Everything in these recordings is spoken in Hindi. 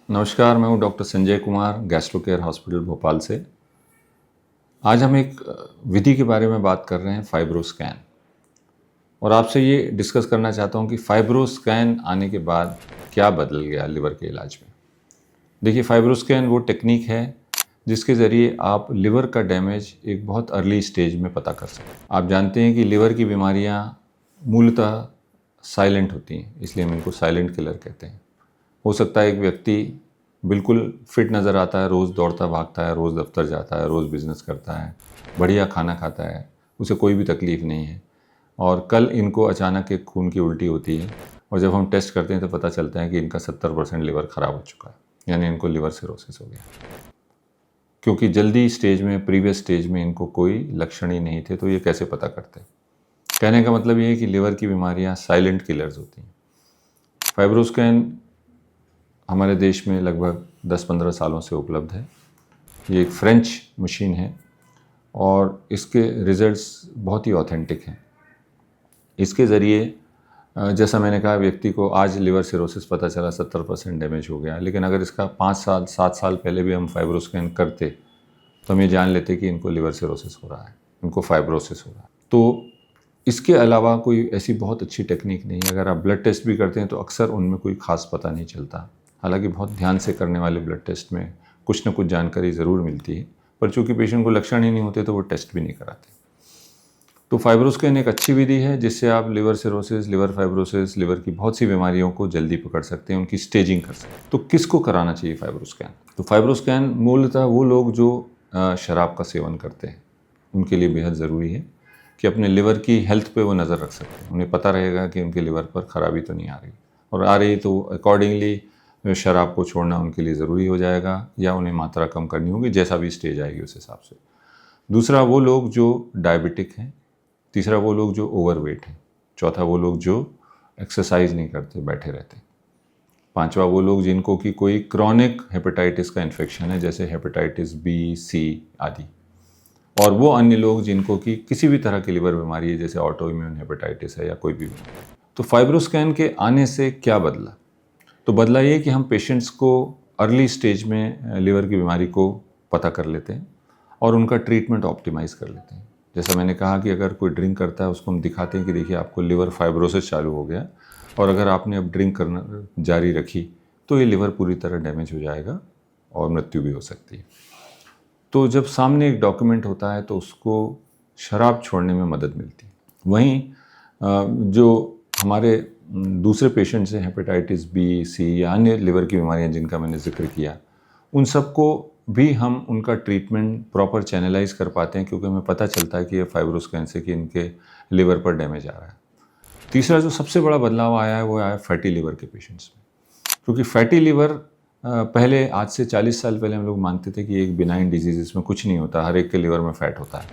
नमस्कार, मैं हूँ doctor Sanjay Kumar, gastro care hospital Bhopal से। आज हम एक विधि के बारे में बात कर रहे हैं, फाइब्रोस्कैन। और आपसे ये डिस्कस करना चाहता हूँ कि फाइब्रोस्कैन आने के बाद क्या बदल गया लिवर के इलाज में। देखिए, फाइब्रोस्कैन वो टेक्निक है जिसके ज़रिए आप लिवर का डैमेज एक बहुत अर्ली स्टेज में पता कर सकते हैं। आप जानते हैं कि लिवर की बीमारियाँ मूलतः साइलेंट होती हैं, इसलिए हम इनको साइलेंट किलर कहते हैं। हो सकता है एक व्यक्ति बिल्कुल फिट नज़र आता है, रोज़ दौड़ता भागता है, रोज़ दफ्तर जाता है, रोज़ बिज़नेस करता है, बढ़िया खाना खाता है, उसे कोई भी तकलीफ़ नहीं है, और कल इनको अचानक एक खून की उल्टी होती है और जब हम टेस्ट करते हैं तो पता चलता है कि इनका 70% लिवर ख़राब हो चुका है, यानी इनको लिवर सिरोसिस हो गया। क्योंकि जल्दी स्टेज में, प्रीवियस स्टेज में इनको कोई लक्षण ही नहीं थे, तो ये कैसे पता करते? कहने का मतलब ये है कि लिवर की बीमारियाँ साइलेंट किलर्स होती हैं। फाइब्रोस्कैन हमारे देश में लगभग 10-15 सालों से उपलब्ध है। ये एक फ्रेंच मशीन है और इसके रिज़ल्ट्स बहुत ही ऑथेंटिक हैं। इसके ज़रिए जैसा मैंने कहा, व्यक्ति को आज लिवर सिरोसिस पता चला, 70% डैमेज हो गया, लेकिन अगर इसका 5 साल 7 साल पहले भी हम फाइब्रोस्कैन करते तो हम ये जान लेते कि इनको लिवर सिरोसिस हो रहा है, इनको फाइब्रोसिस हो रहा है। तो इसके अलावा कोई ऐसी बहुत अच्छी टेक्निक नहीं है। अगर आप ब्लड टेस्ट भी करते हैं तो अक्सर उनमें कोई ख़ास पता नहीं चलता। हालांकि बहुत ध्यान से करने वाले ब्लड टेस्ट में कुछ न कुछ जानकारी ज़रूर मिलती है, पर चूंकि पेशेंट को लक्षण ही नहीं होते तो वो टेस्ट भी नहीं कराते। तो फाइब्रोस्कैन एक अच्छी विधि है जिससे आप liver cirrhosis, liver fibrosis, liver की बहुत सी बीमारियों को जल्दी पकड़ सकते हैं, उनकी स्टेजिंग कर सकते हैं। तो किसको कराना चाहिए फाइब्रोस्कैन? तो फाइब्रोस्कैन मूलतः वो लोग जो शराब का सेवन करते हैं, उनके लिए बेहद ज़रूरी है कि अपने लिवर की हेल्थ पे वो नज़र रख सकते हैं। उन्हें पता रहेगा कि उनके लिवर पर खराबी तो नहीं आ रही, और आ रही तो अकॉर्डिंगली शराब को छोड़ना उनके लिए ज़रूरी हो जाएगा, या उन्हें मात्रा कम करनी होगी, जैसा भी स्टेज आएगी उस हिसाब से। दूसरा, वो लोग जो डायबिटिक हैं। तीसरा, वो लोग जो ओवरवेट हैं। चौथा, वो लोग जो एक्सरसाइज नहीं करते, बैठे रहते। पांचवा, वो लोग जिनको कि कोई क्रॉनिक हेपेटाइटिस का इन्फेक्शन है, जैसे हेपेटाइटिस बी, सी आदि। और वो अन्य लोग जिनको कि किसी भी तरह की लिवर बीमारी है, जैसे ऑटो इम्यून हेपेटाइटिस है या कोई भी बीमारी। तो फाइब्रोस्कैन के आने से क्या बदला? तो बदला ये कि हम पेशेंट्स को अर्ली स्टेज में लिवर की बीमारी को पता कर लेते हैं और उनका ट्रीटमेंट ऑप्टिमाइज़ कर लेते हैं। जैसा मैंने कहा कि अगर कोई ड्रिंक करता है, उसको हम दिखाते हैं कि देखिए आपको लिवर फाइब्रोसिस चालू हो गया, और अगर आपने अब ड्रिंक करना जारी रखी तो ये लिवर पूरी तरह डैमेज हो जाएगा और मृत्यु भी हो सकती है। तो जब सामने एक डॉक्यूमेंट होता है तो उसको शराब छोड़ने में मदद मिलती है। वहीं जो हमारे दूसरे पेशेंट्स हैं, हेपेटाइटिस बी, सी या अन्य लिवर की बीमारियां जिनका मैंने जिक्र किया, उन सबको भी हम उनका ट्रीटमेंट प्रॉपर चैनलाइज कर पाते हैं, क्योंकि हमें पता चलता है कि ये फाइब्रोस्कैन से कि इनके लिवर पर डैमेज आ रहा है। तीसरा जो सबसे बड़ा बदलाव आया है वो आया फैटी लिवर के पेशेंट्स में। क्योंकि फैटी लिवर पहले, आज से 40 साल पहले हम लोग मानते थे कि एक बिनाइन डिजीज़, इसमें कुछ नहीं होता, हर एक के लिवर में फ़ैट होता है।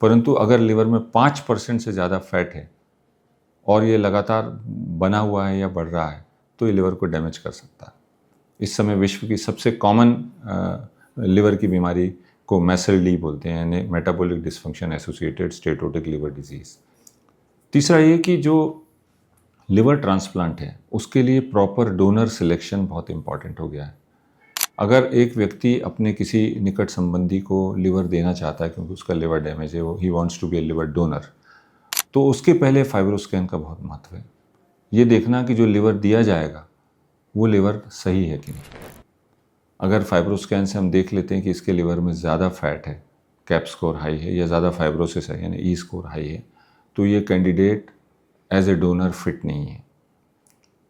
परंतु अगर लिवर में 5% से ज़्यादा फैट है और ये लगातार बना हुआ है या बढ़ रहा है, तो ये लिवर को डैमेज कर सकता है। इस समय विश्व की सबसे कॉमन लिवर की बीमारी को मैसल-डी बोलते हैं, यानी metabolic dysfunction associated steatotic liver disease. तीसरा ये कि जो लिवर ट्रांसप्लांट है, उसके लिए प्रॉपर डोनर सिलेक्शन बहुत इंपॉर्टेंट हो गया है। अगर एक व्यक्ति अपने किसी निकट संबंधी को लिवर देना चाहता है क्योंकि उसका लिवर डैमेज है, वो ही wants to be a liver donor, तो उसके पहले फाइब्रोस्कैन का बहुत महत्व है। ये देखना कि जो लिवर दिया जाएगा वो लिवर सही है कि नहीं। अगर फाइब्रोस्कैन से हम देख लेते हैं कि इसके लिवर में ज़्यादा फैट है, कैप स्कोर हाई है, या ज़्यादा फाइब्रोसिस है यानी ई स्कोर हाई है, तो ये candidate as a donor fit नहीं है।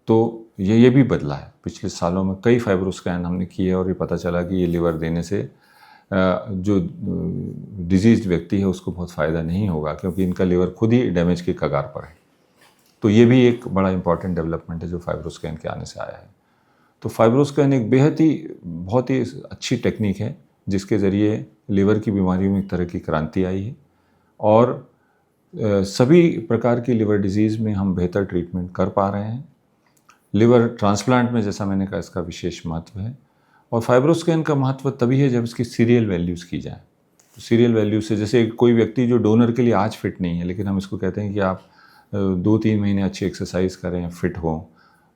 तो ये भी बदला है। पिछले सालों में कई फाइब्रोस्कैन हमने किए और ये पता चला कि ये लिवर देने से जो डिजीज़ व्यक्ति है उसको बहुत फ़ायदा नहीं होगा, क्योंकि इनका लिवर खुद ही डैमेज के कगार पर है। तो ये भी एक बड़ा इंपॉर्टेंट डेवलपमेंट है जो फाइब्रोस्कैन के आने से आया है। तो फाइब्रोस्कैन एक बहुत ही अच्छी टेक्निक है जिसके ज़रिए लिवर की बीमारियों में एक तरह की क्रांति आई है, और सभी प्रकार की लिवर डिजीज़ में हम बेहतर ट्रीटमेंट कर पा रहे हैं। लिवर ट्रांसप्लांट में, जैसा मैंने कहा, इसका विशेष महत्व है। और फाइब्रोस्कैन का महत्व तभी है जब इसकी सीरियल वैल्यूज़ की जाए। तो सीरियल वैल्यूज से, जैसे कोई व्यक्ति जो डोनर के लिए आज फिट नहीं है, लेकिन हम इसको कहते हैं कि आप 2-3 महीने अच्छी एक्सरसाइज करें, फिट हों,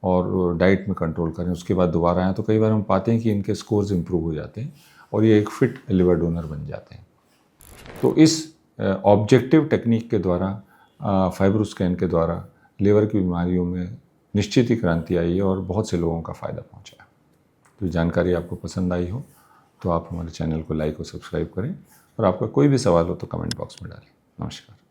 और डाइट में कंट्रोल करें, उसके बाद दोबारा आएँ, तो कई बार हम पाते हैं कि इनके स्कोर्स इंप्रूव हो जाते हैं और ये एक फिट लिवर डोनर बन जाते हैं। तो इस ऑब्जेक्टिव टेक्निक के द्वारा, फाइब्रोस्कैन के द्वारा लीवर की बीमारियों में निश्चित ही क्रांति आई है और बहुत से लोगों का फ़ायदा पहुंचा है। तो जानकारी आपको पसंद आई हो तो आप हमारे चैनल को लाइक और सब्सक्राइब करें, और आपका कोई भी सवाल हो तो कमेंट बॉक्स में डालें। नमस्कार।